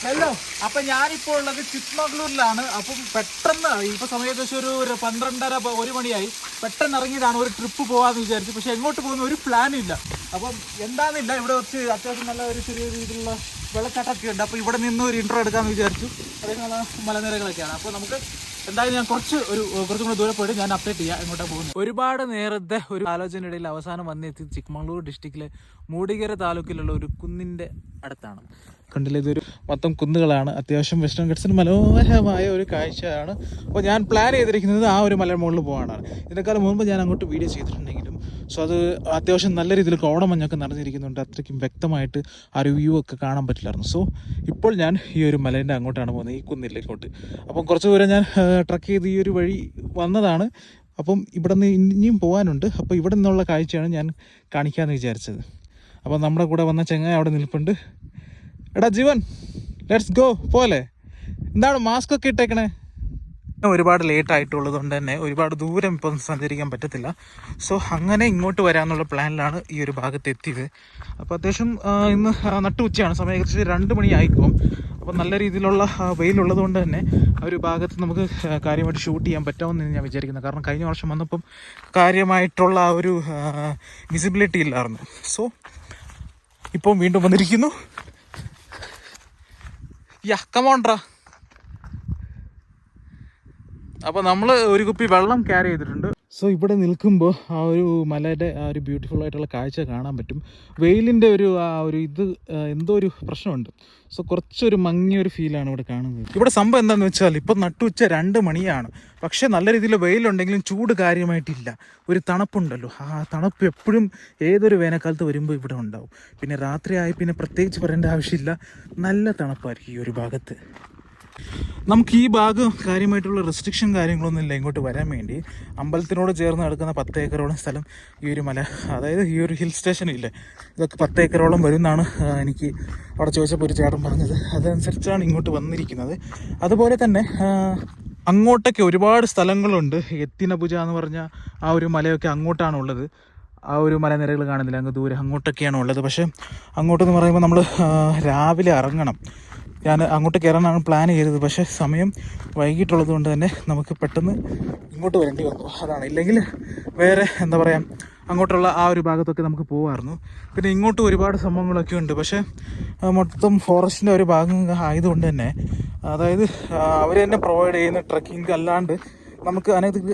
Hello, അപ്പൊ ഞാനിപ്പോൾ ഉള്ളത് ചിക്മംഗ്ലൂരിലാണ്. അപ്പം പെട്ടെന്ന് ഇപ്പൊ സമയം ഏകദേശം ഒരു 12:30 മണിയായി. പെട്ടെന്ന് ഇറങ്ങിയതാണ് ഒരു ട്രിപ്പ് പോകാന്ന് വിചാരിച്ചു. പക്ഷെ എങ്ങോട്ട് പോകുന്ന ഒരു പ്ലാനും ഇല്ല. അപ്പം എന്താന്നില്ല, ഇവിടെ കുറച്ച് അത്യാവശ്യം നല്ല ഒരു ചെറിയ രീതിയിലുള്ള വെള്ളച്ചാട്ടമൊക്കെ ഉണ്ട്. അപ്പോൾ ഇവിടെ നിന്ന് ഒരു ഇൻട്രോ എടുക്കാമെന്ന് വിചാരിച്ചു. അതേപോലെ മലനിരകളൊക്കെയാണ്. അപ്പോൾ നമുക്ക് എന്തായാലും ഞാൻ കുറച്ചും കൂടെ ദൂരെ പോയിട്ട് ഞാൻ അപ്ഡേറ്റ് ചെയ്യാം എങ്ങോട്ടാണ് പോകുന്നത്. ഒരുപാട് നേരത്തെ ഒരു ആലോചനയിടയിൽ അവസാനം വന്നെത്തി ചിക്മംഗ്ലൂർ ഡിസ്ട്രിക്റ്റിലെ മൂടിಗೆര താലൂക്കിലുള്ള ഒരു കുന്നിൻ്റെ അടുത്താണ്. കണ്ടില്ല, ഇതൊരു മൊത്തം കുന്നുകളാണ്. അത്യാവശ്യം വെസ്റ്റേൺ ഘട്ട്സിന് മനോഹരമായ ഒരു കാഴ്ചയാണ്. അപ്പോൾ ഞാൻ പ്ലാൻ ചെയ്തിരിക്കുന്നത് ആ ഒരു മല മുകളിൽ പോകാനാണ്. ഇതിനേക്കാളും മുമ്പ് ഞാൻ അങ്ങോട്ട് വീഡിയോ ചെയ്തിട്ടുണ്ടെങ്കിലും അത് അത്യാവശ്യം നല്ല രീതിയിൽ കോടമഞ്ഞൊക്കെ നിറഞ്ഞിരിക്കുന്നുണ്ട്. അത്രയ്ക്കും വ്യക്തമായിട്ട് ആ ഒരു വ്യൂ ഒക്കെ കാണാൻ പറ്റില്ലായിരുന്നു. ഇപ്പോൾ ഞാൻ ഈ ഒരു മലേൻ്റെ അങ്ങോട്ടാണ് പോകുന്നത്, ഈ കുന്നിലേക്കോട്ട്. അപ്പം കുറച്ച് ദൂരം ഞാൻ ട്രക്ക് ചെയ്ത് ഈ ഒരു വഴി വന്നതാണ്. അപ്പം ഇവിടെ നിന്ന് ഇനിയും പോകാനുണ്ട്. അപ്പോൾ ഇവിടെ നിന്നുള്ള കാഴ്ചയാണ് ഞാൻ കാണിക്കാമെന്ന് വിചാരിച്ചത്. അപ്പോൾ നമ്മുടെ കൂടെ വന്ന ചെങ്ങായി അവിടെ നിൽപ്പുണ്ട്. എടാ ജീവൻ, ലെറ്റ്സ് ഗോ. പോലെ എന്താണ് മാസ്ക് ഒക്കെ ഇട്ടേക്കണേ? ഒരുപാട് ലേറ്റ് ആയിട്ടുള്ളത് കൊണ്ട് തന്നെ ഒരുപാട് ദൂരം ഇപ്പം സഞ്ചരിക്കാൻ പറ്റത്തില്ല. സോ അങ്ങനെ ഇങ്ങോട്ട് വരാമെന്നുള്ള പ്ലാനിലാണ് ഈ ഒരു ഭാഗത്ത് എത്തിയത്. അപ്പോൾ അത്യാവശ്യം ഇന്ന് നട്ടുച്ചയാണ്, സമയം ഏകദേശം 2 മണിയായിപ്പോൾ. അപ്പോൾ നല്ല രീതിയിലുള്ള വെയിലുള്ളത് കൊണ്ട് തന്നെ ആ ഒരു ഭാഗത്ത് നമുക്ക് കാര്യമായിട്ട് ഷൂട്ട് ചെയ്യാൻ പറ്റാമെന്ന് ഞാൻ വിചാരിക്കുന്നത്. കാരണം കഴിഞ്ഞ വർഷം വന്നപ്പം കാര്യമായിട്ടുള്ള ആ ഒരു വിസിബിലിറ്റി ഇല്ലായിരുന്നു. സോ ഇപ്പം വീണ്ടും വന്നിരിക്കുന്നു. കമോണ്ട്രാ. അപ്പോൾ നമ്മൾ ഒരു കുപ്പി വെള്ളം ക്യാരി ചെയ്തിട്ടുണ്ട്. സോ ഇവിടെ നിൽക്കുമ്പോൾ ആ ഒരു മലയുടെ ആ ഒരു ബ്യൂട്ടിഫുൾ ആയിട്ടുള്ള കാഴ്ച കാണാൻ പറ്റും. വെയിലിൻ്റെ ഇത് എന്തോ ഒരു പ്രശ്നമുണ്ട്. സോ കുറച്ചൊരു മങ്ങിയൊരു ഫീലാണ് ഇവിടെ കാണുന്നത്. ഇവിടെ സംഭവം എന്താണെന്ന് വെച്ചാൽ ഇപ്പം നട്ടുച്ച 2 മണിയാണ്. പക്ഷേ നല്ല രീതിയിൽ വെയിലുണ്ടെങ്കിലും ചൂട് കാര്യമായിട്ടില്ല. ഒരു തണുപ്പുണ്ടല്ലോ, ആ തണുപ്പ് എപ്പോഴും ഏതൊരു വേനൽക്കാലത്ത് വരുമ്പോൾ ഇവിടെ ഉണ്ടാവും. പിന്നെ രാത്രിയായി പിന്നെ പ്രത്യേകിച്ച് പറയേണ്ട ആവശ്യമില്ല, നല്ല തണുപ്പായിരിക്കും ഈ ഒരു ഭാഗത്ത്. നമുക്ക് ഈ ഭാഗം കാര്യമായിട്ടുള്ള റെസ്ട്രിക്ഷൻ കാര്യങ്ങളൊന്നും ഇല്ല ഇങ്ങോട്ട് വരാൻ വേണ്ടി. അമ്പലത്തിനോട് ചേർന്ന് കിടക്കുന്ന 10 ഏക്കറോളം സ്ഥലം ഈ ഒരു മല, അതായത് ഈ ഒരു ഹിൽ സ്റ്റേഷനില്ലേ, ഇതൊക്കെ 10 ഏക്കറോളം വരുമെന്നാണ് എനിക്ക് അവിടെ ചോദിച്ചപ്പോൾ ഒരു ചേട്ടൻ പറഞ്ഞത്. അതനുസരിച്ചാണ് ഇങ്ങോട്ട് വന്നിരിക്കുന്നത്. അതുപോലെ തന്നെ അങ്ങോട്ടൊക്കെ ഒരുപാട് സ്ഥലങ്ങളുണ്ട്. എത്തിനപുജ എന്ന് പറഞ്ഞ ആ ഒരു മലയൊക്കെ അങ്ങോട്ടാണുള്ളത്. ആ ഒരു മലനിരകൾ കാണുന്നില്ല, അങ്ങ് ദൂരെ അങ്ങോട്ടൊക്കെയാണ് ഉള്ളത്. പക്ഷേ അങ്ങോട്ടെന്ന് പറയുമ്പോൾ നമ്മൾ രാവിലെ ഇറങ്ങണം. ഞാൻ അങ്ങോട്ട് കയറാനാണ് പ്ലാൻ ചെയ്തത്. പക്ഷേ സമയം വൈകിട്ടുള്ളത് കൊണ്ട് തന്നെ നമുക്ക് പെട്ടെന്ന് ഇങ്ങോട്ട് വരേണ്ടി വന്നു. അതാണ്, ഇല്ലെങ്കിൽ വേറെ എന്താ പറയുക, അങ്ങോട്ടുള്ള ആ ഒരു ഭാഗത്തൊക്കെ നമുക്ക് പോകുമായിരുന്നു. പിന്നെ ഇങ്ങോട്ട് ഒരുപാട് സംഭവങ്ങളൊക്കെ ഉണ്ട്. പക്ഷേ മൊത്തം ഫോറസ്റ്റിൻ്റെ ഒരു ഭാഗം ആയതുകൊണ്ട് തന്നെ, അതായത് അവർ തന്നെ പ്രൊവൈഡ് ചെയ്യുന്ന ട്രക്കിംഗ് അല്ലാണ്ട് നമുക്ക്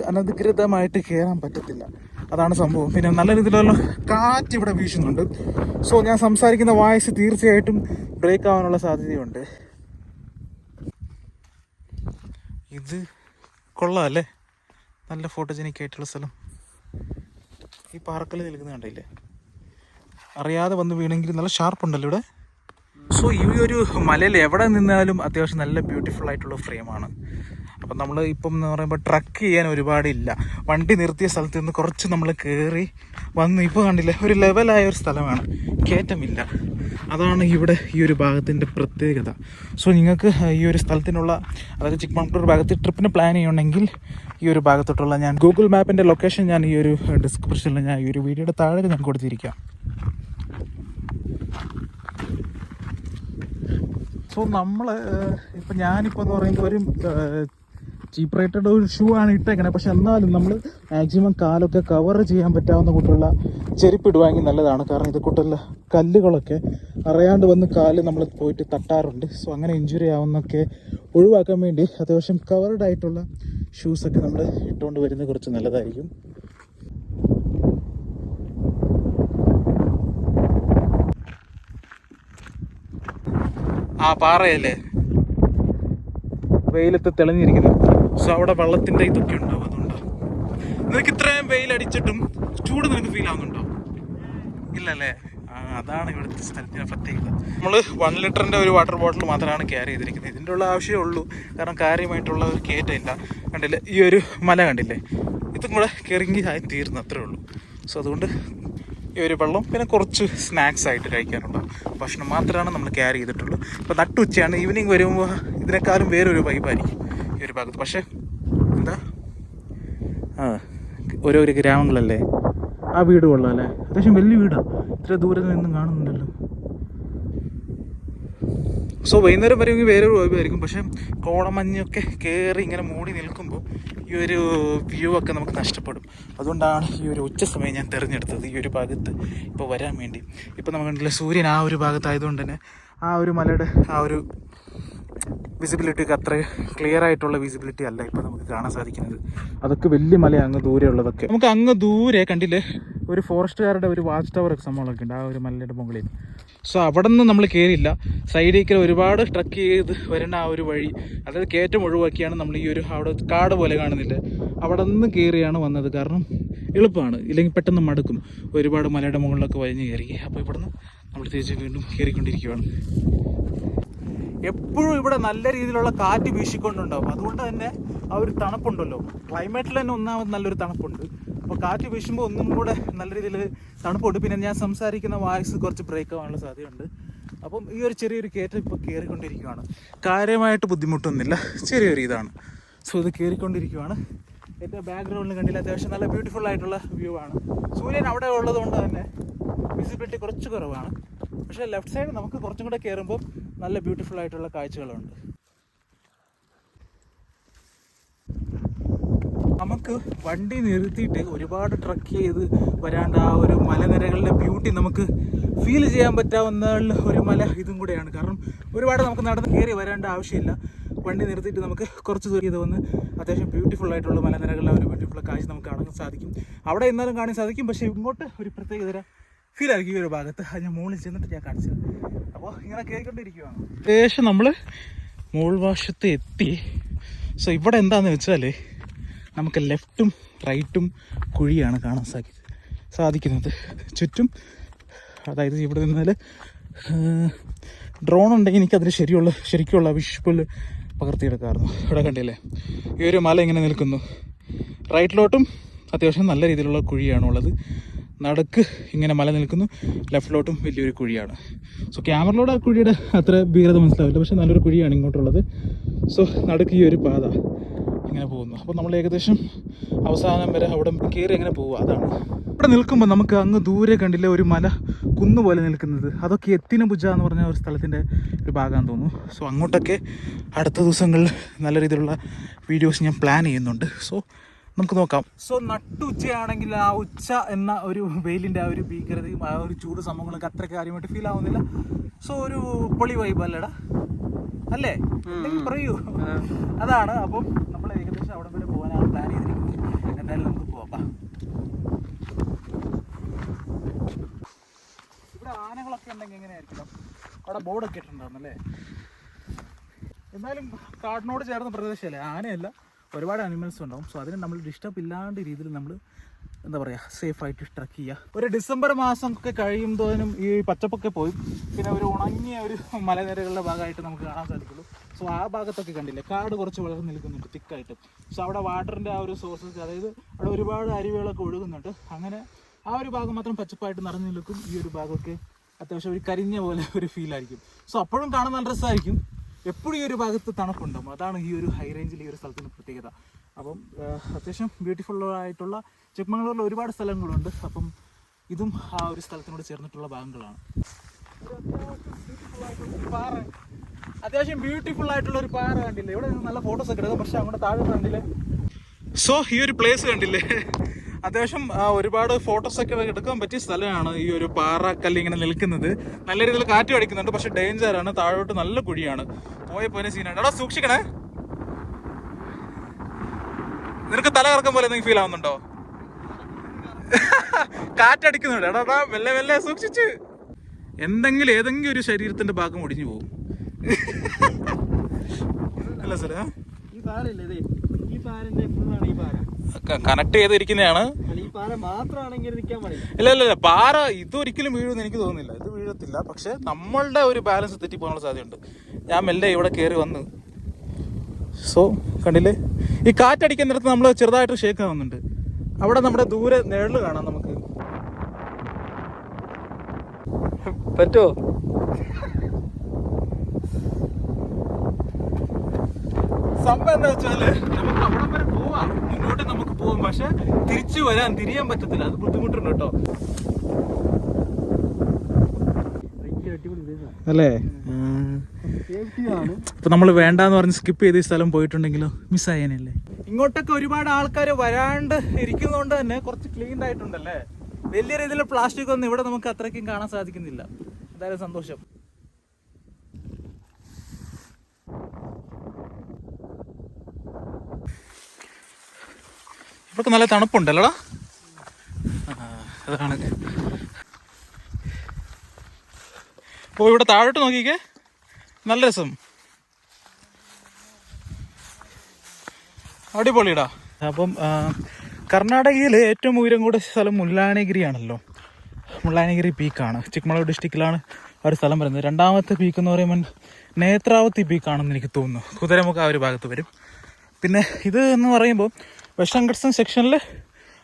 അനധികൃതമായിട്ട് കയറാൻ പറ്റത്തില്ല. അതാണ് സംഭവം. പിന്നെ നല്ല രീതിയിലുള്ള കാറ്റ് ഇവിടെ വീശുന്നുണ്ട്. സോ ഞാൻ സംസാരിക്കുന്ന വോയിസ് തീർച്ചയായിട്ടും ബ്രേക്ക് ആവാനുള്ള സാധ്യതയുണ്ട്. ഇത് കൊള്ളാം അല്ലേ, നല്ല ഫോട്ടോജനിക് ആയിട്ടുള്ള സ്ഥലം. ഈ പാറക്കല്ല് നിൽക്കുന്ന കണ്ടില്ലേ, അറിയാതെ വന്ന് വീണെങ്കിൽ നല്ല ഷാർപ്പുണ്ടല്ലോ ഇവിടെ. സോ ഈ ഒരു മലയിൽ എവിടെ നിന്നാലും അത്യാവശ്യം നല്ല ബ്യൂട്ടിഫുൾ ആയിട്ടുള്ള ഫ്രെയിമാണ്. അപ്പം നമ്മൾ ഇപ്പം എന്ന് പറയുമ്പോൾ ട്രക്ക് ചെയ്യാൻ ഒരുപാടില്ല. വണ്ടി നിർത്തിയ സ്ഥലത്ത് നിന്ന് കുറച്ച് നമ്മൾ കയറി വന്ന് ഇപ്പോൾ കണ്ടില്ലേ, ഒരു ലെവലായ ഒരു സ്ഥലമാണ്, കയറ്റമില്ല. അതാണ് ഇവിടെ ഈ ഒരു ഭാഗത്തിൻ്റെ പ്രത്യേകത. സോ നിങ്ങൾക്ക് ഈ ഒരു സ്ഥലത്തിനുള്ള, അതായത് ചിക്മംഗ്ലൂർ ഭാഗത്ത് ട്രിപ്പിന് പ്ലാൻ ചെയ്യുന്നുണ്ടെങ്കിൽ ഈ ഒരു ഭാഗത്തോട്ടുള്ള ഞാൻ ഗൂഗിൾ മാപ്പിൻ്റെ ലൊക്കേഷൻ ഞാൻ ഈ ഒരു ഡിസ്ക്രിപ്ഷനിൽ ഞാൻ ഈ ഒരു വീഡിയോയുടെ താഴെ ഞാൻ കൊടുത്തിരിക്കാം. സോ നമ്മൾ ഞാനിപ്പോൾ എന്ന് പറയുമ്പോൾ ഒരു ചീപ്പ് റേറ്റഡ് ഒരു ഷൂ ആണ് ഇട്ടേക്കണേ. പക്ഷെ എന്നാലും നമ്മൾ മാക്സിമം കാലൊക്കെ കവർ ചെയ്യാൻ പറ്റാവുന്ന കൂട്ടുള്ള ചെരുപ്പ് ഇടുവാണെങ്കിൽ നല്ലതാണ്. കാരണം ഇത് കൂട്ടുള്ള കല്ലുകളൊക്കെ അറിയാണ്ട് വന്ന് കാല് നമ്മൾ പോയിട്ട് തട്ടാറുണ്ട്. സോ അങ്ങനെ ഇഞ്ചുറി ആവുന്നൊക്കെ ഒഴിവാക്കാൻ വേണ്ടി അത്യാവശ്യം കവർഡ് ആയിട്ടുള്ള ഷൂസൊക്കെ നമ്മൾ ഇട്ടുകൊണ്ട് വരുന്നത് കുറച്ച് നല്ലതായിരിക്കും. ആ പാറയല്ലേ വെയിലത്ത് തെളിഞ്ഞിരിക്കുന്നു. സോ അവിടെ വെള്ളത്തിൻ്റെ ഇതൊക്കെ ഉണ്ടാവും. അതുകൊണ്ടാണ് നിനക്ക് ഇത്രയും വെയിലടിച്ചിട്ടും ചൂട് നിനക്ക് ഫീൽ ആവുന്നുണ്ടോ? ഇല്ലല്ലേ? അതാണ് ഇവിടുത്തെ സ്ഥലത്തിൻ്റെ പ്രത്യേകത. നമ്മൾ 1 ലിറ്ററിൻ്റെ ഒരു വാട്ടർ ബോട്ടിൽ മാത്രമാണ് ക്യാരി ചെയ്തിരിക്കുന്നത്. ഇതിൻ്റെ ഉള്ള ആവശ്യമേ ഉള്ളൂ. കാരണം കാര്യമായിട്ടുള്ള ഒരു കയറ്റമില്ല. കണ്ടില്ലേ, ഈ ഒരു മല കണ്ടില്ലേ, ഇതും കൂടെ കയറിങ്ങി ആയി തീർന്നു, അത്രേ ഉള്ളൂ. സോ അതുകൊണ്ട് ഈ ഒരു വെള്ളം, പിന്നെ കുറച്ച് സ്നാക്സ് ആയിട്ട് കഴിക്കാനുള്ള ഭക്ഷണം മാത്രമാണ് നമ്മൾ ക്യാരി ചെയ്തിട്ടുള്ളൂ. ഇപ്പോൾ നട്ടുച്ചയാണ്, ഈവനിങ് വരുമ്പോൾ ഇതിനേക്കാളും വേറൊരു വൈബായിരിക്കും ഈ ഒരു ഭാഗത്ത്. പക്ഷേ എന്താ, ഓരോരോ ഗ്രാമങ്ങളല്ലേ. ആ വീട് കൊള്ളാം അല്ലേ, അത്യാവശ്യം വലിയ വീടാണ്. ഇത്ര ദൂരത്തിൽ നിന്നും കാണുന്നുണ്ടല്ലോ. സോ വൈകുന്നേരം വരെയെങ്കിൽ വേറൊരു വൈബായിരിക്കും. പക്ഷേ കോടമഞ്ഞൊക്കെ കയറി ഇങ്ങനെ മൂടി നിൽക്കുമ്പോൾ ഈ ഒരു വ്യൂ ഒക്കെ നമുക്ക് നഷ്ടപ്പെടും. അതുകൊണ്ടാണ് ഈ ഒരു ഉച്ച സമയം ഞാൻ തിരഞ്ഞെടുത്തത് ഈ ഒരു ഭാഗത്ത് ഇപ്പോൾ വരാൻ വേണ്ടി. ഇപ്പോൾ നമുക്ക് സൂര്യൻ ആ ഒരു ഭാഗത്തായതുകൊണ്ട് തന്നെ ആ ഒരു മലയുടെ ആ ഒരു വിസിബിലിറ്റിക്ക് അത്ര ക്ലിയർ ആയിട്ടുള്ള വിസിബിലിറ്റി അല്ല ഇപ്പോൾ നമുക്ക് കാണാൻ സാധിക്കുന്നത്. അതൊക്കെ വലിയ മല അങ്ങ് ദൂരെ ഉള്ളതൊക്കെ. നമുക്ക് അങ്ങ് ദൂരെ കണ്ടില്ലേ ഒരു ഫോറസ്റ്റുകാരുടെ ഒരു വാച്ച് ടവർ സംഭവങ്ങളൊക്കെ ഉണ്ട് ആ ഒരു മലയുടെ മുകളിൽ. സോ അവിടെ നിന്ന് നമ്മൾ കയറിയില്ല. സൈഡിലേക്ക് ഒരുപാട് ട്രക്ക് ചെയ്ത് വരേണ്ട ആ ഒരു വഴി, അതായത് കയറ്റം ഒഴിവാക്കിയാണ് നമ്മൾ ഈ ഒരു അവിടെ കാട് പോലെ കാണുന്നില്ലേ അവിടെ നിന്ന് കയറിയാണ് വന്നത്. കാരണം എളുപ്പമാണ്, ഇല്ലെങ്കിൽ പെട്ടെന്ന് മടുക്കും ഒരുപാട് മലയുടെ മുകളിലൊക്കെ വലിഞ്ഞ് കയറി. അപ്പോൾ ഇവിടെ നിന്ന് നമ്മൾ തിരിച്ച് വീണ്ടും കയറിക്കൊണ്ടിരിക്കുകയാണ്. എപ്പോഴും ഇവിടെ നല്ല രീതിയിലുള്ള കാറ്റ് വീശിക്കൊണ്ടുണ്ടാവും. അതുകൊണ്ട് തന്നെ ആ ഒരു തണുപ്പുണ്ടല്ലോ, ക്ലൈമറ്റിൽ തന്നെ ഒന്നാമത് നല്ലൊരു തണുപ്പുണ്ട്. അപ്പോൾ കാറ്റ് വീശുമ്പോൾ ഒന്നും കൂടെ നല്ല രീതിയിൽ തണുപ്പുണ്ട്. പിന്നെ ഞാൻ സംസാരിക്കുന്ന വായ്സ് കുറച്ച് ബ്രേക്ക് ആവാനുള്ള സാധ്യതയുണ്ട്. അപ്പം ഈ ഒരു ചെറിയൊരു കയറ്റം ഇപ്പോൾ കയറിക്കൊണ്ടിരിക്കുകയാണ്. കാര്യമായിട്ട് ബുദ്ധിമുട്ടൊന്നുമില്ല, ചെറിയൊരു ഇതാണ്. സോ ഇത് കയറിക്കൊണ്ടിരിക്കുകയാണ്. എൻ്റെ ബാക്ക്ഗ്രൗണ്ടിൽ കണ്ടില്ല, അത്യാവശ്യം നല്ല ബ്യൂട്ടിഫുൾ ആയിട്ടുള്ള വ്യൂ ആണ്. സൂര്യൻ അവിടെ ഉള്ളത് കൊണ്ട് തന്നെ വിസിബിലിറ്റി കുറച്ച് കുറവാണ്. പക്ഷേ ലെഫ്റ്റ് സൈഡ് നമുക്ക് കുറച്ചും കൂടെ കയറുമ്പോൾ നല്ല ബ്യൂട്ടിഫുൾ ആയിട്ടുള്ള കാഴ്ചകളുണ്ട്. നമുക്ക് വണ്ടി നിർത്തിയിട്ട് ഒരുപാട് ട്രക്ക് ചെയ്ത് വരാണ്ട് ആ ഒരു മലനിരകളുടെ ബ്യൂട്ടി നമുക്ക് ഫീൽ ചെയ്യാൻ പറ്റാവുന്ന ഒരു മല ഇതും കൂടെയാണ്. കാരണം ഒരുപാട് നമുക്ക് നടന്ന് കയറി വരേണ്ട ആവശ്യമില്ല. വണ്ടി നിർത്തിയിട്ട് നമുക്ക് കുറച്ച് ദൂരം ഇത് വന്ന് അത്യാവശ്യം ബ്യൂട്ടിഫുൾ ആയിട്ടുള്ള മലനിരകളുടെ ഒരു ബ്യൂട്ടിഫുൾ കാഴ്ച നമുക്ക് കാണാൻ സാധിക്കും. അവിടെ എന്നാലും കാണാൻ സാധിക്കും. പക്ഷേ ഇങ്ങോട്ട് ഒരു പ്രത്യേകതര ഫീൽ ആയിരിക്കും ഈ ഒരു ഭാഗത്ത്. അത് ഞാൻ മുകളിൽ ചെന്നിട്ട് ഞാൻ കാണിച്ചത്. അപ്പോൾ ഇങ്ങനെ കയറിക്കൊണ്ടിരിക്കുകയാണ്. ഏകദേശം നമ്മൾ മുകൾ വശത്ത് എത്തി. സോ ഇവിടെ എന്താണെന്ന് വെച്ചാൽ നമുക്ക് ലെഫ്റ്റും റൈറ്റും കുഴിയാണ് കാണാൻ സാധിക്കുന്നത് ചുറ്റും. അതായത് ഇവിടെ നിന്നാൽ ഡ്രോൺ ഉണ്ടെങ്കിൽ എനിക്കതിന് ശരിക്കുള്ള വിഷ്വൽ പകർത്തിയെടുക്കാമായിരുന്നു. ഇവിടെ കണ്ടില്ലേ ഈ ഒരു മല ഇങ്ങനെ നിൽക്കുന്നു. റൈറ്റിലോട്ടും അത്യാവശ്യം നല്ല രീതിയിലുള്ള കുഴിയാണുള്ളത്. നടുക്ക് ഇങ്ങനെ മല നിൽക്കുന്നു. ലെഫ്റ്റിലോട്ടും വലിയൊരു കുഴിയാണ്. സോ ക്യാമറയിലൂടെ ആ കുഴിയുടെ അത്ര ഭീകരത മനസ്സിലാവില്ല, പക്ഷേ നല്ലൊരു കുഴിയാണ് ഇങ്ങോട്ടുള്ളത്. സോ നടുക്ക് ഈ ഒരു പാത ഇങ്ങനെ പോകുന്നു. അപ്പോൾ നമ്മൾ ഏകദേശം അവസാനം വരെ അവിടെ കയറി അങ്ങനെ പോവുക. അതാണ് ഇവിടെ നിൽക്കുമ്പോൾ നമുക്ക് അങ്ങ് ദൂരെ കണ്ടില്ലേ ഒരു മല കുന്നുപോലെ നിൽക്കുന്നത്. അതൊക്കെ എത്തിനഭുജ എന്ന് പറഞ്ഞ ഒരു സ്ഥലത്തിൻ്റെ ഒരു ഭാഗമാണെന്ന് തോന്നുന്നു. സോ അങ്ങോട്ടൊക്കെ അടുത്ത ദിവസങ്ങളിൽ നല്ല രീതിയിലുള്ള വീഡിയോസ് ഞാൻ പ്ലാൻ ചെയ്യുന്നുണ്ട്. സോ നമുക്ക് നോക്കാം. സോ നട്ടുച്ചയാണെങ്കിൽ ആ ഉച്ച എന്ന ഒരു വെയിലിൻ്റെ ആ ഒരു ഭീകരതയും ആ ഒരു ചൂട് സംഭവങ്ങളൊക്കെ അത്ര കാര്യമായിട്ട് ഫീൽ ആവുന്നില്ല. സോ ഒരു പൊളി വൈബ് അല്ലേടാ, അല്ലേ? എന്തെങ്കിലും പറയൂ. അതാണ്. അപ്പം നമ്മൾ ഏകദേശം അവിടെ വരെ പോകാനാണ് പ്ലാൻ ചെയ്തിരിക്കുന്നത്. എന്തായാലും നമുക്ക് പോവാം. ഇവിടെ ആനകളൊക്കെ ഉണ്ടെങ്കിൽ എങ്ങനെയായിരിക്കണം? അവിടെ ബോർഡൊക്കെ ഇട്ടുണ്ടാവുന്നല്ലേ. എന്നാലും കാടിനോട് ചേർന്ന പ്രദേശമല്ലേ, ആനയല്ല, ഒരുപാട് അനിമൽസ് ഉണ്ടാവും. സോ അതിന് നമ്മൾ ഡിസ്റ്റർബ് ഇല്ലാണ്ട് രീതിയിൽ നമ്മൾ എന്താ പറയുക സേഫായിട്ട് ട്രക്ക് ചെയ്യുക. ഒരു ഡിസംബർ മാസം ഒക്കെ കഴിയുമ്പോഴും ഈ പച്ചപ്പൊക്കെ പോയി പിന്നെ ഒരു ഉണങ്ങിയ ഒരു മലനിരകളുടെ ഭാഗമായിട്ട് നമുക്ക് കാണാൻ സാധിക്കുള്ളൂ. സോ ആ ഭാഗത്തൊക്കെ കണ്ടില്ലേ കാട് കുറച്ച് വളർന്ന് നിൽക്കുന്നുണ്ട് തിക്കായിട്ട്. സോ അവിടെ വാട്ടറിൻ്റെ ആ ഒരു സോഴ്സസ്, അതായത് അവിടെ ഒരുപാട് അരുവികളൊക്കെ ഒഴുകുന്നുണ്ട്. അങ്ങനെ ആ ഒരു ഭാഗം മാത്രം പച്ചപ്പായിട്ട് നിറഞ്ഞു നിൽക്കും. ഈ ഒരു ഭാഗമൊക്കെ അത്യാവശ്യം ഒരു കരിഞ്ഞ പോലെ ഒരു ഫീലായിരിക്കും. സോ അപ്പോഴും കാണാൻ നല്ല രസമായിരിക്കും. എപ്പോഴും ഈ ഒരു ഭാഗത്ത് തണുപ്പുണ്ടാകും. അതാണ് ഈ ഒരു ഹൈ റേഞ്ചിൽ ഈ ഒരു സ്ഥലത്തിൻ്റെ പ്രത്യേകത. അപ്പം അത്യാവശ്യം ബ്യൂട്ടിഫുൾ ആയിട്ടുള്ള ചിക്മംഗ്ലൂരിൽ ഒരുപാട് സ്ഥലങ്ങളുണ്ട്. അപ്പം ഇതും ആ ഒരു സ്ഥലത്തിനോട് ചേർന്നിട്ടുള്ള ഭാഗങ്ങളാണ്. അത്യാവശ്യം ബ്യൂട്ടിഫുൾ ആയിട്ടുള്ള ഒരു പാറ കണ്ടില്ലേ. ഇവിടെ നല്ല ഫോട്ടോസ് ഒക്കെ എടുക്കാം. പക്ഷെ അങ്ങോട്ട് താഴെ കണ്ടില്ലേ. സോ ഈ ഒരു പ്ലേസ് കണ്ടില്ലേ, അത്യാവശ്യം ഒരുപാട് ഫോട്ടോസൊക്കെ എടുക്കാൻ പറ്റിയ സ്ഥലമാണ്. ഈ ഒരു പാറക്കല്ല് ഇങ്ങനെ നിൽക്കുന്നത് നല്ല രീതിയിൽ കാറ്റ് അടിക്കുന്നുണ്ട്. പക്ഷെ ഡേഞ്ചറാണ്, താഴോട്ട് നല്ല കുഴിയാണ്. പോയ സീനാണ്. എടാ സൂക്ഷിക്കണേ. നിനക്ക് തല കറക്കം പോലെ എന്തെങ്കിലും ഫീൽ ആവുന്നുണ്ടോ? കാറ്റടിക്കുന്നുണ്ട്. എടാ വെല്ലെ വെല്ലെ സൂക്ഷിച്ച്. ഏതെങ്കിലും ഒരു ശരീരത്തിന്റെ ഭാഗം ഒടിഞ്ഞു പോകും. അല്ല സാറേ, കണക്ട് ചെയ്തിരിക്കുന്നതാണ്. ഇല്ല പാറ ഇതൊരിക്കലും വീഴുമെന്ന് എനിക്ക് തോന്നുന്നില്ല. ഇത് വീഴത്തില്ല. പക്ഷെ നമ്മളുടെ ഒരു ബാലൻസ് തെറ്റി പോകാനുള്ള സാധ്യതയുണ്ട്. ഞാൻ മെല്ലെ ഇവിടെ കയറി വന്ന്. സോ കണ്ടില്ലേ, ഈ കാറ്റടിക്കുന്നിടത്ത് നമ്മൾ ചെറുതായിട്ട് ഷേക്ക് ആവുന്നുണ്ട്. അവിടെ നമ്മുടെ ദൂരെ നിഴല് കാണാം നമുക്ക്. പറ്റുമോ? സംഭവം എന്താ വെച്ചാല് നമുക്ക് അവിടെ വരെ പോവാം, മുന്നോട്ട് നമുക്ക് പോവാം. പക്ഷെ തിരിയാൻ പറ്റത്തില്ല. അത് ബുദ്ധിമുട്ടുണ്ട് കേട്ടോ. അല്ലേ? ഇപ്പൊ നമ്മൾ വേണ്ടാന്ന് പറഞ്ഞ് സ്കിപ്പ് ചെയ്ത് ഈ സ്ഥലം പോയിട്ടുണ്ടെങ്കിലോ മിസ്സായനല്ലേ. ഇങ്ങോട്ടൊക്കെ ഒരുപാട് ആൾക്കാർ വരാണ്ട് ഇരിക്കുന്നതുകൊണ്ട് തന്നെ കുറച്ച് ക്ലീൻ ആയിട്ടുണ്ടല്ലേ. വലിയ രീതിയിൽ പ്ലാസ്റ്റിക് ഒന്നും ഇവിടെ നമുക്ക് അത്രയ്ക്കും കാണാൻ സാധിക്കുന്നില്ല. എന്തായാലും സന്തോഷം. ഇവിടൊക്കെ നല്ല തണുപ്പുണ്ടല്ലോടാ. അതാണ്. അപ്പോൾ ഇവിടെ താഴോട്ട് നോക്കിക്കേ, നല്ല രസം, അടിപൊളിയിടാ. അപ്പം കർണാടകയിൽ ഏറ്റവും ഉയരം കൂടിയ സ്ഥലം മുള്ളാനഗിരിയാണല്ലോ. മുള്ളാനഗിരി പീക്കാണ്, ചിക്മംഗ്ലൂർ ഡിസ്ട്രിക്റ്റിലാണ് ആ ഒരു സ്ഥലം വരുന്നത്. രണ്ടാമത്തെ പീക്ക് എന്ന് പറയുമ്പോൾ നേത്രാവതി പീക്കാണെന്ന് എനിക്ക് തോന്നുന്നു. കുതിരമുഖ ആ ഒരു ഭാഗത്ത് വരും. പിന്നെ ഇത് എന്ന് പറയുമ്പോൾ വെസ്റ്റേൺ ഘട്ട്സ് സെക്ഷനിൽ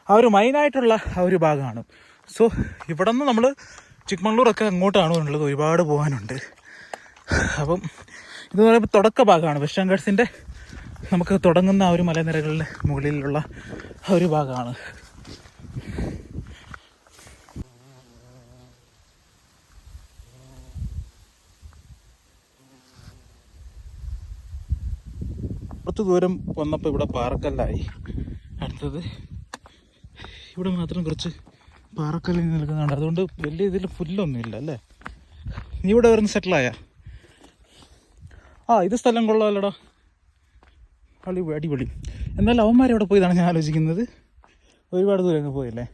ആ ഒരു മെയിനായിട്ടുള്ള ആ ഒരു ഭാഗമാണ്. സോ ഇവിടെ നിന്ന് നമ്മൾ ചിക്മംഗ്ലൂറൊക്കെ അങ്ങോട്ടാണ് ഉള്ളത്, ഒരുപാട് പോകാനുണ്ട്. അപ്പം ഇത് പറയുമ്പോൾ തുടക്ക ഭാഗമാണ് വെസ്റ്റേൺ ഘട്ട്സിൻ്റെ. നമുക്ക് തുടങ്ങുന്ന ആ ഒരു മലനിരകളുടെ മുകളിലുള്ള ആ ഒരു ഭാഗമാണ്. കുറച്ച് ദൂരം വന്നപ്പോൾ ഇവിടെ പാറക്കല്ലായി. അടുത്തത് ഇവിടെ മാത്രം കുറച്ച് പാറക്കല്ലിൽ നിൽക്കുന്നുണ്ട്. അതുകൊണ്ട് വലിയ ഇതിൽ പുല്ലൊന്നുമില്ല അല്ലേ. നീ ഇവിടെ വരുന്ന സെറ്റിലായ? ഇത് സ്ഥലം കൊള്ളാമല്ലോടാ, അടിപൊളി. എന്നാലും അവന്മാരെവിടെ പോയതാണ് ഞാൻ ആലോചിക്കുന്നത്. ഒരുപാട് ദൂരം അങ്ങ് പോയില്ലേ.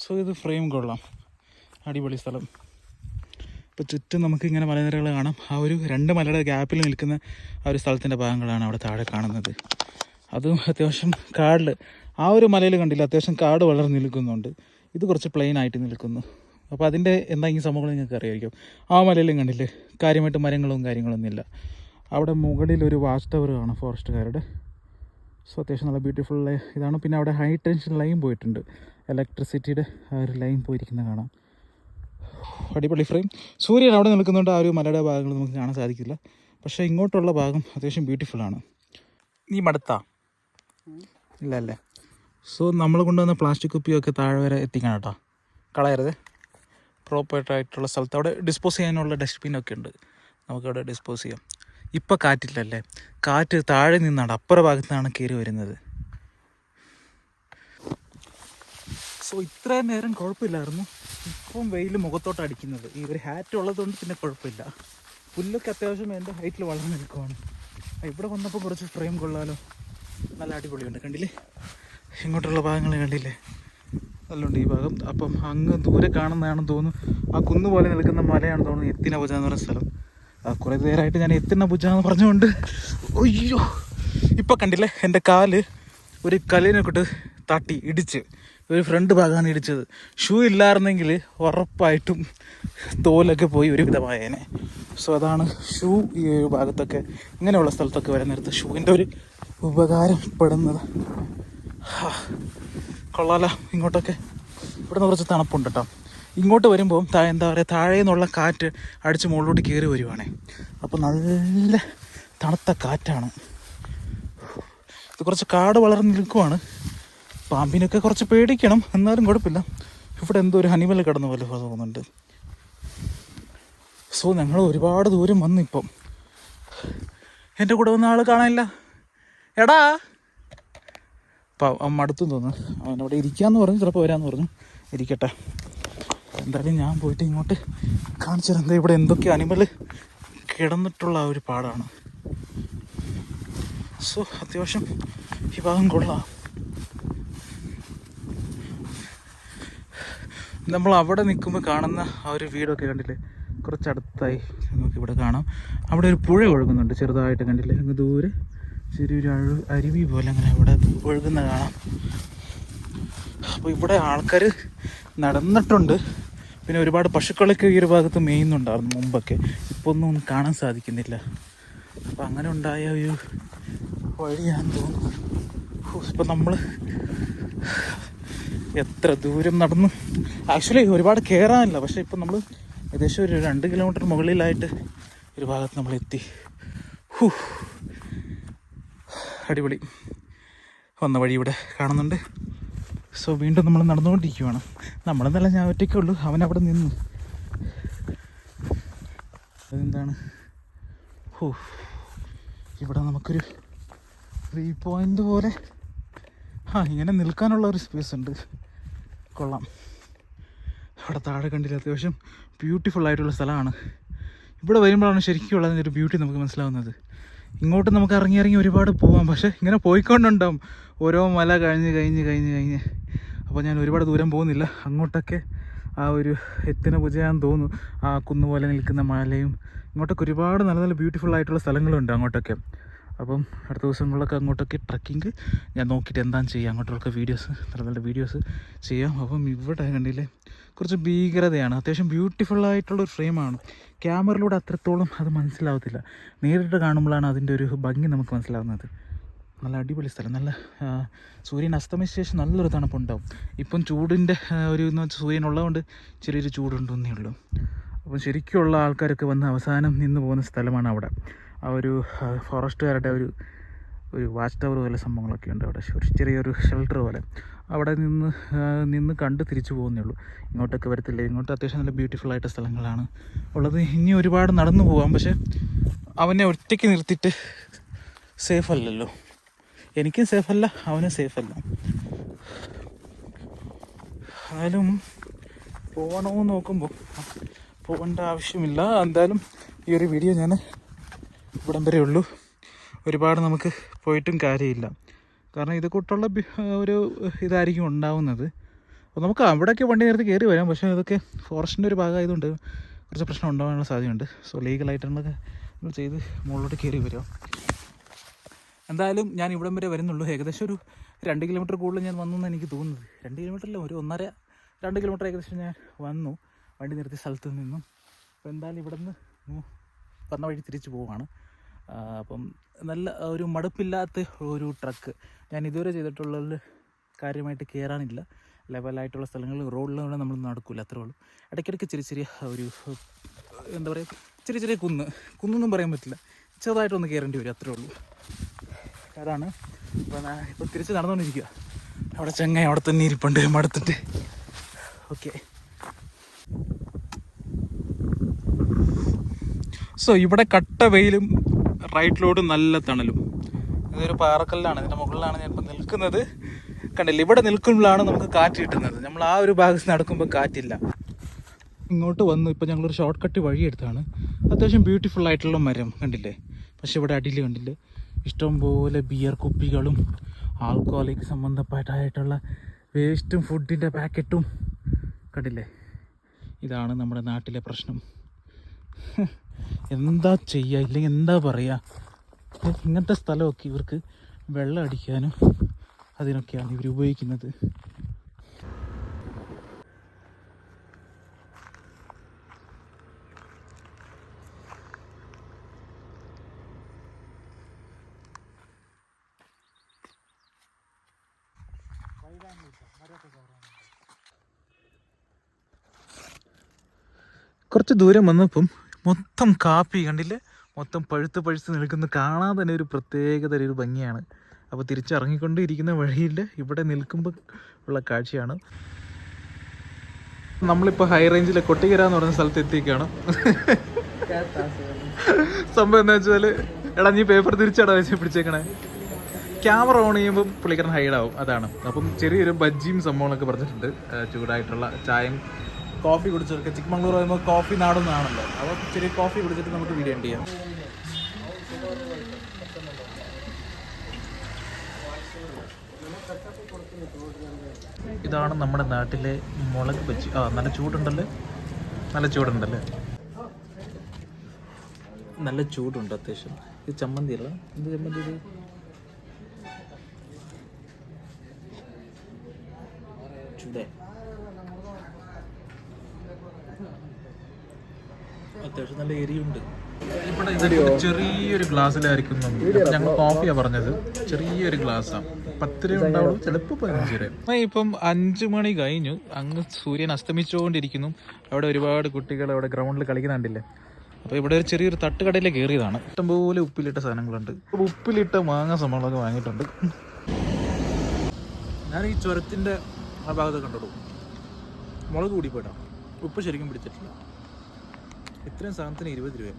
സോ ഇത് ഫ്രെയിം കൊള്ളാം, അടിപൊളി സ്ഥലം. ഇപ്പോൾ ചുറ്റും നമുക്കിങ്ങനെ മലനിരകൾ കാണാം. ആ ഒരു 2 മലയുടെ ഗ്യാപ്പിൽ നിൽക്കുന്ന ആ ഒരു സ്ഥലത്തിൻ്റെ ഭാഗങ്ങളാണ് അവിടെ താഴെ കാണുന്നത്. അതും അത്യാവശ്യം കാടിൽ, ആ ഒരു മലയിൽ കണ്ടില്ല, അത്യാവശ്യം കാട് വളർന്ന് നിൽക്കുന്നുണ്ട്. ഇത് കുറച്ച് പ്ലെയിൻ ആയിട്ട് നിൽക്കുന്നു. അപ്പോൾ അതിൻ്റെ എന്തെങ്കിലും സംഭവങ്ങൾ നിങ്ങൾക്ക് അറിയാമായിരിക്കും. ആ മലയിലും കണ്ടില്ലേ, കാര്യമായിട്ട് മരങ്ങളും കാര്യങ്ങളൊന്നും ഇല്ല. അവിടെ മുകളിൽ ഒരു വാച്ച് ടവർ കാണാം ഫോറസ്റ്റുകാരുടെ. സോ അത്യാവശ്യം നല്ല ബ്യൂട്ടിഫുൾ ഇതാണ്. പിന്നെ അവിടെ ഹൈ ടെൻഷൻ ലൈൻ പോയിട്ടുണ്ട്, ഇലക്ട്രിസിറ്റിയുടെ ആ ഒരു ലൈൻ പോയിരിക്കുന്നത് കാണാം. അടിപൊളി ഫ്രെയിം. സൂര്യൻ അവിടെ നിൽക്കുന്നുണ്ട്. ആ ഒരു മലയുടെ ഭാഗങ്ങൾ നമുക്ക് കാണാൻ സാധിക്കില്ല. പക്ഷേ ഇങ്ങോട്ടുള്ള ഭാഗം അത്യാവശ്യം ബ്യൂട്ടിഫുള്ളാണ്. നീ മടുത്താ? ഇല്ല അല്ലേ. സോ നമ്മൾ കൊണ്ടുവന്ന പ്ലാസ്റ്റിക് കുപ്പിയൊക്കെ താഴെ വരെ എത്തിക്കണം കേട്ടോ, കളയരുത്. പ്രോപ്പറായിട്ടുള്ള സ്ഥലത്ത് അവിടെ ഡിസ്പോസ് ചെയ്യാനുള്ള ഡസ്റ്റ്ബിനൊക്കെ ഉണ്ട്, നമുക്കവിടെ ഡിസ്പോസ് ചെയ്യാം. ഇപ്പം കാറ്റില്ലല്ലേ, കാറ്റ് താഴെ നിന്നാണ്, അപ്പുറ ഭാഗത്തു നിന്നാണ് കയറി വരുന്നത്. സോ ഇത്രയും നേരം കുഴപ്പമില്ലായിരുന്നു. ഇപ്പം വെയിൽ മുഖത്തോട്ട് അടിക്കുന്നത്. ഈ ഒരു ഹാറ്റ് ഉള്ളതുകൊണ്ട് പിന്നെ കുഴപ്പമില്ല. പുല്ലൊക്കെ അത്യാവശ്യം എൻ്റെ ഹൈറ്റിൽ വളർന്നു നിൽക്കുവാണ്. ഇവിടെ വന്നപ്പോൾ കുറച്ച് ഫ്രെയിം കൊള്ളാലോ, നല്ല അടിപൊളിയുണ്ട്. കണ്ടില്ലേ, ഇങ്ങോട്ടുള്ള ഭാഗങ്ങൾ കണ്ടില്ലേ, നല്ലുണ്ട് ഈ ഭാഗം. അപ്പം അങ്ങ് ദൂരെ കാണുന്നതാണെന്ന് തോന്നുന്നു, ആ കുന്നു പോലെ നിൽക്കുന്ന മലയാണെന്ന് തോന്നുന്നു എത്തിന ഭുജ എന്ന് പറയുന്ന സ്ഥലം. കുറേ നേരമായിട്ട് ഞാൻ എത്തിന ഭുജ എന്ന് പറഞ്ഞുകൊണ്ട്, അയ്യോ ഇപ്പം കണ്ടില്ലേ എൻ്റെ കാല് ഒരു കല്ലിനെ കൊണ്ട് തട്ടി ഇടിച്ച്, ഒരു ഫ്രണ്ട് ഭാഗമാണ് ഇടിച്ചത്. ഷൂ ഇല്ലായിരുന്നെങ്കിൽ ഉറപ്പായിട്ടും തോലൊക്കെ പോയി ഒരു വിധമായേനെ. സോ അതാണ് ഷൂ ഈ ഒരു ഭാഗത്തൊക്കെ, ഇങ്ങനെയുള്ള സ്ഥലത്തൊക്കെ വരുന്നിടത്ത് ഷൂവിൻ്റെ ഒരു ഉപകാരപ്പെടുന്നത്. കൊള്ളാലോ. ഇങ്ങോട്ടൊക്കെ ഇവിടെ നിന്ന് കുറച്ച് തണുപ്പുണ്ട് കേട്ടോ. ഇങ്ങോട്ട് വരുമ്പോൾ എന്താ പറയുക, താഴെ നിന്നുള്ള കാറ്റ് അടിച്ച് മുകളിലോട്ട് കയറി വരുവാണേ. അപ്പോൾ നല്ല തണുത്ത കാറ്റാണ്. ഇത് കുറച്ച് കാട് വളർന്ന് നിൽക്കുവാണ്. പാമ്പിനൊക്കെ കുറച്ച് പേടിക്കണം, എന്നാലും കുഴപ്പമില്ല. ഇവിടെ എന്തോ ഒരു ഹനിമൽ കിടന്ന പോലെ തോന്നുന്നുണ്ട്. സോ ഞങ്ങൾ ഒരുപാട് ദൂരം വന്നിപ്പം. എൻ്റെ കൂടെ വന്ന ആൾ കാണാനില്ല. എടാ, അപ്പം മടുത്തു തോന്നുന്നു. അവനവിടെ ഇരിക്കാമെന്ന് പറഞ്ഞു, ചിലപ്പോൾ വരാമെന്ന് പറഞ്ഞു. ഇരിക്കട്ടെ, എന്തായാലും ഞാൻ പോയിട്ട് ഇങ്ങോട്ട് കാണിച്ചു തരാം. എന്താ ഇവിടെ എന്തൊക്കെ അനിമൽ കിടന്നിട്ടുള്ള ആ ഒരു പാടാണ്. സോ അത്യാവശ്യം ഈ ഭാഗം കൊള്ളാം. നമ്മൾ അവിടെ നിൽക്കുമ്പോൾ കാണുന്ന ആ ഒരു വീടൊക്കെ കണ്ടില്ലേ, കുറച്ചടുത്തായി നമുക്കിവിടെ കാണാം. അവിടെ ഒരു പുഴ ഒഴുകുന്നുണ്ട് ചെറുതായിട്ട്, കണ്ടില്ലേ, അങ്ങ് ദൂരെ ചെറിയൊരു അരുവി പോലെ അങ്ങനെ ഇവിടെ ഒഴുകുന്ന കാണാം. അപ്പോൾ ഇവിടെ ആൾക്കാർ നടന്നിട്ടുണ്ട്. പിന്നെ ഒരുപാട് പശുക്കളൊക്കെ ഈ ഒരു ഭാഗത്ത് മേയുന്നുണ്ടായിരുന്നു മുമ്പൊക്കെ, ഇപ്പോൾ ഒന്നും കാണാൻ സാധിക്കുന്നില്ല. അപ്പോൾ അങ്ങനെ ഉണ്ടായ ഒരു വഴിയാണെന്ന് തോന്നുന്നു. ഇപ്പം നമ്മൾ എത്ര ദൂരം നടന്നു, ആക്ച്വലി ഒരുപാട് കയറാനില്ല. പക്ഷേ ഇപ്പം നമ്മൾ ഏകദേശം ഒരു 2 കിലോമീറ്റർ മുകളിലായിട്ട് ഒരു ഭാഗത്ത് നമ്മൾ എത്തി. അടിപൊളി. വന്ന വഴി ഇവിടെ കാണുന്നുണ്ട്. സോ വീണ്ടും നമ്മൾ നടന്നുകൊണ്ടിരിക്കുകയാണ്. നമ്മളെന്നല്ല, ഞാൻ ഒറ്റയ്ക്കേ ഉള്ളൂ. അവനവിടെ നിന്നു. അതെന്താണ് ഓ, ഇവിടെ നമുക്കൊരു 3 പോയിൻ്റ് പോലെ ഇങ്ങനെ നിൽക്കാനുള്ള ഒരു സ്പേസ് ഉണ്ട്. കൊള്ളാം. അവിടെ താഴെ കണ്ടില്ല, അത്യാവശ്യം ബ്യൂട്ടിഫുൾ ആയിട്ടുള്ള സ്ഥലമാണ്. ഇവിടെ വരുമ്പോഴാണ് ശരിക്കും ഉള്ളതിൻ്റെ ഒരു ബ്യൂട്ടി നമുക്ക് മനസ്സിലാവുന്നത്. ഇങ്ങോട്ട് നമുക്ക് ഇറങ്ങി ഒരുപാട് പോകാം, പക്ഷേ ഇങ്ങനെ പോയിക്കൊണ്ടുണ്ടാവും ഓരോ മല കഴിഞ്ഞ്. അപ്പോൾ ഞാൻ ഒരുപാട് ദൂരം പോകുന്നില്ല. അങ്ങോട്ടൊക്കെ ആ ഒരു എത്തിന പൂജയാന്ന് തോന്നുന്നു. ആ കുന്നുപോലെ നിൽക്കുന്ന മലയും ഇങ്ങോട്ടൊക്കെ ഒരുപാട് നല്ല നല്ല ബ്യൂട്ടിഫുൾ ആയിട്ടുള്ള സ്ഥലങ്ങളുണ്ട് അങ്ങോട്ടൊക്കെ. അപ്പം അടുത്ത ദിവസങ്ങളിലൊക്കെ അങ്ങോട്ടൊക്കെ ട്രക്കിങ് ഞാൻ നോക്കിയിട്ട് എന്താണ് ചെയ്യുക, അങ്ങോട്ടൊക്കെ വീഡിയോസ്, നല്ല നല്ല വീഡിയോസ് ചെയ്യാം. അപ്പം ഇവിടെ കണ്ടില്ലേ കുറച്ച് ഭീകരതയാണ്. അത്യാവശ്യം ബ്യൂട്ടിഫുള്ളായിട്ടുള്ളൊരു ഫ്രെയിമാണ്. ക്യാമറയിലൂടെ അത്രത്തോളം അത് മനസ്സിലാവത്തില്ല, നേരിട്ട് കാണുമ്പോഴാണ് അതിൻ്റെ ഒരു ഭംഗി നമുക്ക് മനസ്സിലാവുന്നത്. നല്ല അടിപൊളി സ്ഥലം. നല്ല സൂര്യൻ അസ്തമിച്ച ശേഷം നല്ലൊരു തണുപ്പുണ്ടാവും. ഇപ്പം ചൂടിൻ്റെ ഒരു എന്ന് വെച്ചാൽ സൂര്യൻ ഉള്ളതുകൊണ്ട് ചെറിയൊരു ചൂടുണ്ടെന്നേ ഉള്ളൂ. അപ്പം ശരിക്കുള്ള ആൾക്കാരൊക്കെ വന്ന് അവസാനം നിന്ന് പോകുന്ന സ്ഥലമാണ് അവിടെ. ആ ഒരു ഫോറസ്റ്റുകാരുടെ ഒരു വാച്ച് ടവർ പോലെ സംഭവങ്ങളൊക്കെ ഉണ്ട് അവിടെ, ഒരു ചെറിയൊരു ഷെൽട്ടർ പോലെ. അവിടെ നിന്ന് കണ്ട് തിരിച്ചു പോകുന്നേ ഉള്ളൂ. ഇങ്ങോട്ടൊക്കെ വരത്തില്ല. ഇങ്ങോട്ട് അത്യാവശ്യം നല്ല ബ്യൂട്ടിഫുൾ ആയിട്ട് സ്ഥലങ്ങളാണ് ഉള്ളത്. ഇനി ഒരുപാട് നടന്നു പോകാം, പക്ഷേ അവനെ ഒറ്റയ്ക്ക് നിർത്തിയിട്ട് സേഫ് അല്ലല്ലോ. എനിക്കും സേഫല്ല, അവനും സേഫല്ല. എന്നാലും പോകണമെന്ന് നോക്കുമ്പോൾ പോകേണ്ട ആവശ്യമില്ല. എന്തായാലും ഈ ഒരു വീഡിയോ ഞാൻ ഇവിടം വരെ ഉള്ളൂ. ഒരുപാട് നമുക്ക് പോയിട്ടും കാര്യമില്ല, കാരണം ഇത് കൂട്ടുള്ള ഒരു ഇതായിരിക്കും ഉണ്ടാവുന്നത്. അപ്പോൾ നമുക്ക് അവിടെയൊക്കെ വണ്ടി നേരത്തെ കയറി വരാം, പക്ഷേ ഇതൊക്കെ ഫോറസ്റ്റിൻ്റെ ഒരു ഭാഗമായതുകൊണ്ട് കുറച്ച് പ്രശ്നം ഉണ്ടാകാനുള്ള സാധ്യതയുണ്ട്. സോ ലീഗലായിട്ടുള്ളതൊക്കെ ചെയ്ത് മുകളിലോട്ട് കയറി വരാം. എന്തായാലും ഞാൻ ഇവിടം വരെ വരുന്നുള്ളൂ. ഏകദേശം ഒരു 2 കിലോമീറ്റർ കൂടുതൽ ഞാൻ വന്നു എന്ന് എനിക്ക് തോന്നുന്നത്. 2 കിലോമീറ്ററില്ല, ഒരു 1.5-2 കിലോമീറ്റർ ഏകദേശം ഞാൻ വന്നു വണ്ടി നിർത്തിയ സ്ഥലത്ത് നിന്നും. അപ്പോൾ എന്തായാലും ഇവിടെ നിന്ന് പറഞ്ഞ വഴി തിരിച്ചു പോവുകയാണ്. അപ്പം നല്ല ഒരു മടുപ്പില്ലാത്ത ഒരു ട്രക്ക്. ഞാൻ ഇതുവരെ ചെയ്തിട്ടുള്ളതിൽ കാര്യമായിട്ട് കയറാനില്ല. ലെവലായിട്ടുള്ള സ്ഥലങ്ങളിൽ റോഡിലൂടെ നമ്മൾ നടക്കില്ല, അത്രേ ഉള്ളൂ. ഇടയ്ക്കിടയ്ക്ക് ചെറിയ ഒരു എന്താ പറയുക, ചെറിയ കുന്നൊന്നും പറയാൻ പറ്റില്ല, ചെറുതായിട്ടൊന്ന് കയറേണ്ടി വരും, അത്രേ ഉള്ളൂ. അതാണ്. അപ്പോൾ ഞാൻ ഇപ്പോൾ തിരിച്ച് നടന്നുകൊണ്ടിരിക്കുക. അവിടെ ചെങ്ങായി അവിടെ തന്നെ ഇരിപ്പുണ്ട് മടുത്തിട്ട്. ഓക്കെ, സോ ഇവിടെ കട്ട വെയിലും റൈറ്റിലോട്ടും നല്ല തണലും. ഇതൊരു പാറക്കല്ലാണ്, ഇതിൻ്റെ മുകളിലാണ് ഞാൻ ഇപ്പോൾ നിൽക്കുന്നത്. കണ്ടില്ല, ഇവിടെ നിൽക്കുമ്പോഴാണ് നമുക്ക് കാറ്റ് കിട്ടുന്നത്. നമ്മൾ ആ ഒരു ഭാഗത്ത് നടക്കുമ്പോൾ കാറ്റില്ല. ഇങ്ങോട്ട് വന്നു ഇപ്പോൾ ഞങ്ങളൊരു ഷോർട്ട് കട്ട് വഴിയെടുത്താണ്. അത്യാവശ്യം ബ്യൂട്ടിഫുൾ ആയിട്ടുള്ള മരം കണ്ടില്ലേ. പക്ഷെ ഇവിടെ അടിയിൽ കണ്ടില്ലേ ഇഷ്ടംപോലെ ബിയർ കുപ്പികളും ആൽക്കഹോളിക് സംബന്ധപ്പെട്ടായിട്ടുള്ള വേസ്റ്റും ഫുഡിൻ്റെ പാക്കറ്റും കണ്ടില്ലേ. ഇതാണ് നമ്മുടെ നാട്ടിലെ പ്രശ്നം. എന്താ ചെയ്യുക, ഇല്ലെങ്കിൽ എന്താ പറയുക. ഇങ്ങനത്തെ സ്ഥലമൊക്കെ ഇവർക്ക് വെള്ളം അടിക്കാനും അതിനൊക്കെയാണ് ഇവർ ഉപയോഗിക്കുന്നത്. കുറച്ച് ദൂരം വന്നപ്പം മൊത്തം കാപ്പി കണ്ടില്ലേ, മൊത്തം പഴുത്ത് നിൽക്കുന്ന കാണാൻ തന്നെ ഒരു പ്രത്യേകത ഒരു ഭംഗിയാണ്. അപ്പോൾ തിരിച്ചിറങ്ങിക്കൊണ്ടിരിക്കുന്ന വഴിയിൽ ഇവിടെ നിൽക്കുമ്പോൾ ഉള്ള കാഴ്ചയാണ്. നമ്മളിപ്പോൾ ഹൈ റേഞ്ചിലെ കൊട്ടിക്കര എന്ന് പറയുന്ന സ്ഥലത്ത് എത്തിക്കുകയാണ്. സംഭവം എന്താ വെച്ചാൽ, എടാ നീ പേപ്പർ തിരിച്ചടാ വെച്ച് പിടിച്ചേക്കണേ. ക്യാമറ ഓൺ ചെയ്യുമ്പോൾ പുള്ളിക്കാരൻ ഹൈഡാവും, അതാണ്. അപ്പം ചെറിയൊരു ബജ്ജിയും സംഭവങ്ങളൊക്കെ പറഞ്ഞിട്ടുണ്ട്. ചൂടായിട്ടുള്ള ചായയും കോഫി കുടിച്ചൊക്കെ. ചിക്കമംഗ്ലൂർ പറയുമ്പോൾ കോഫി നാടൊന്നാണല്ലോ, അപ്പോൾ ചെറിയ കോഫി കുടിച്ചിട്ട് നമുക്ക് വീഡിയോ ചെയ്യാം. ഇതാണ് നമ്മുടെ നാട്ടിലെ മുളക് ബജ്ജി. നല്ല ചൂടുണ്ടല്ലേ, നല്ല ചൂടുണ്ട്. അത്യാവശ്യം. ഇത് ചമ്മന്തി അല്ല, എന്ത് ചമ്മന്തി ഇത്? ചൂടേ. അത്യാവശ്യം നല്ല എരിയുണ്ട്. ഇവിടെ ചെറിയൊരു ഗ്ലാസ്സിലായിരിക്കും. ഞങ്ങൾ കോഫിയാണ് പറഞ്ഞത്, ചെറിയൊരു ഗ്ലാസ്സാണ്. 10 രൂപ ഉണ്ടാവുള്ളൂ, ചിലപ്പോൾ 15 രൂപ. ഇപ്പം 5 മണി കഴിഞ്ഞു, അങ്ങ് സൂര്യൻ അസ്തമിച്ചുകൊണ്ടിരിക്കുന്നു. അവിടെ ഒരുപാട് കുട്ടികൾ അവിടെ ഗ്രൗണ്ടിൽ കളിക്കുന്നുണ്ടില്ലേ. അപ്പോൾ ഇവിടെ ഒരു ചെറിയൊരു തട്ടുകടയിലേക്ക് കയറിയതാണ്. ഇഷ്ടംപോലെ ഉപ്പിലിട്ട സാധനങ്ങളുണ്ട്. ഉപ്പിലിട്ട മാങ്ങ സംഭവങ്ങളൊക്കെ വാങ്ങിയിട്ടുണ്ട്. ഞാൻ ഈ ചുരത്തിൻ്റെ ആ ഭാഗത്ത് കണ്ടോളൂ, മുളക് കൂടിപ്പോയിട്ടാണ്, ഉപ്പ് ശരിക്കും പിടിച്ചിട്ടില്ല. ഇത്രയും സാധനത്തിന് 20 രൂപ.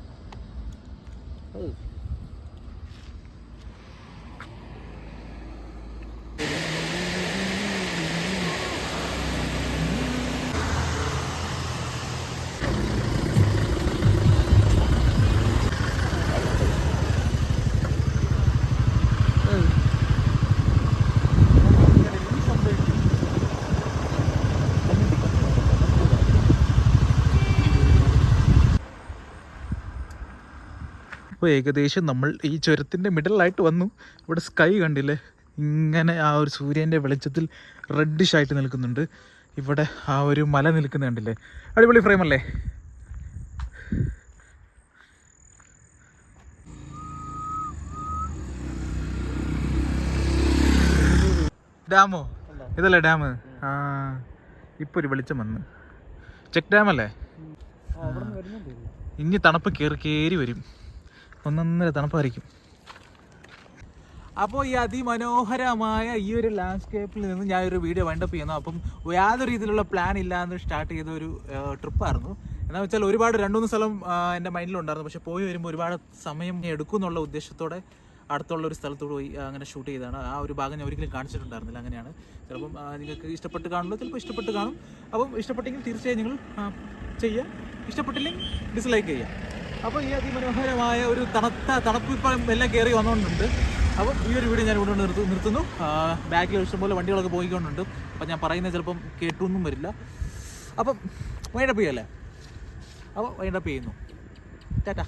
അപ്പോൾ ഏകദേശം നമ്മൾ ഈ ചുരത്തിൻ്റെ മിഡിലായിട്ട് വന്നു. ഇവിടെ സ്കൈ കണ്ടില്ലേ, ഇങ്ങനെ ആ ഒരു സൂര്യൻ്റെ വെളിച്ചത്തിൽ റെഡിഷ് ആയിട്ട് നിൽക്കുന്നുണ്ട്. ഇവിടെ ആ ഒരു മല നിൽക്കുന്നത് കണ്ടില്ലേ, അടിപൊളി ഫ്രെയിം അല്ലേ. ഡാമോ ഇതല്ലേ ഡാം? ആ ഇപ്പോൾ ഒരു വെളിച്ചം വന്ന്. ചെക്ക് ഡാം അല്ലേ? ഇനി തണുപ്പ് കയറി വരും, ഒന്നൊന്നര തണുപ്പായിരിക്കും. അപ്പോൾ ഈ അതിമനോഹരമായ ഈ ഒരു ലാൻഡ്സ്കേപ്പിൽ നിന്ന് ഞാനൊരു വീഡിയോ വൈൻഡപ്പ് ചെയ്യുന്നു. അപ്പം യാതൊരു രീതിയിലുള്ള പ്ലാൻ ഇല്ലാതെ സ്റ്റാർട്ട് ചെയ്ത ഒരു ട്രിപ്പായിരുന്നു. എന്താണെന്ന് വെച്ചാൽ ഒരുപാട് 2-3 സ്ഥലം എൻ്റെ മൈൻഡിലുണ്ടായിരുന്നു. പക്ഷേ പോയി വരുമ്പോൾ ഒരുപാട് സമയം എടുക്കും എന്നുള്ള ഉദ്ദേശത്തോടെ അടുത്തുള്ള ഒരു സ്ഥലത്തോട് പോയി അങ്ങനെ ഷൂട്ട് ചെയ്തതാണ്. ആ ഒരു ഭാഗം ഞാൻ ഒരിക്കലും കാണിച്ചിട്ടുണ്ടായിരുന്നില്ല. അങ്ങനെയാണ്. ചിലപ്പം നിങ്ങൾക്ക് ഇഷ്ടപ്പെട്ട് കാണുമല്ലോ, ചിലപ്പോൾ ഇഷ്ടപ്പെട്ട് കാണും. അപ്പം ഇഷ്ടപ്പെട്ടെങ്കിൽ തീർച്ചയായും നിങ്ങൾ ചെയ്യുക, ഇഷ്ടപ്പെട്ടില്ലെങ്കിൽ ഡിസ്ലൈക്ക് ചെയ്യുക. അപ്പോൾ ഈ അതിമനോഹരമായ ഒരു തണുപ്പ് ഇപ്പം എല്ലാം കയറി വന്നുകൊണ്ടുണ്ട്. അപ്പം ഈ ഒരു വീഡിയോ ഞാൻ ഇവിടെ നിർത്തുന്നു. ബാക്കിൽ ഇഷ്ടംപോലെ വണ്ടികളൊക്കെ പോയിക്കൊണ്ടുണ്ട്. അപ്പം ഞാൻ പറയുന്നത് ചിലപ്പം കേട്ടൊന്നും വരില്ല. അപ്പം വൈൻഡപ്പ് ചെയ്യല്ലേ? അപ്പോൾ വൈൻഡപ്പ് ചെയ്യുന്നു. ടാറ്റാ.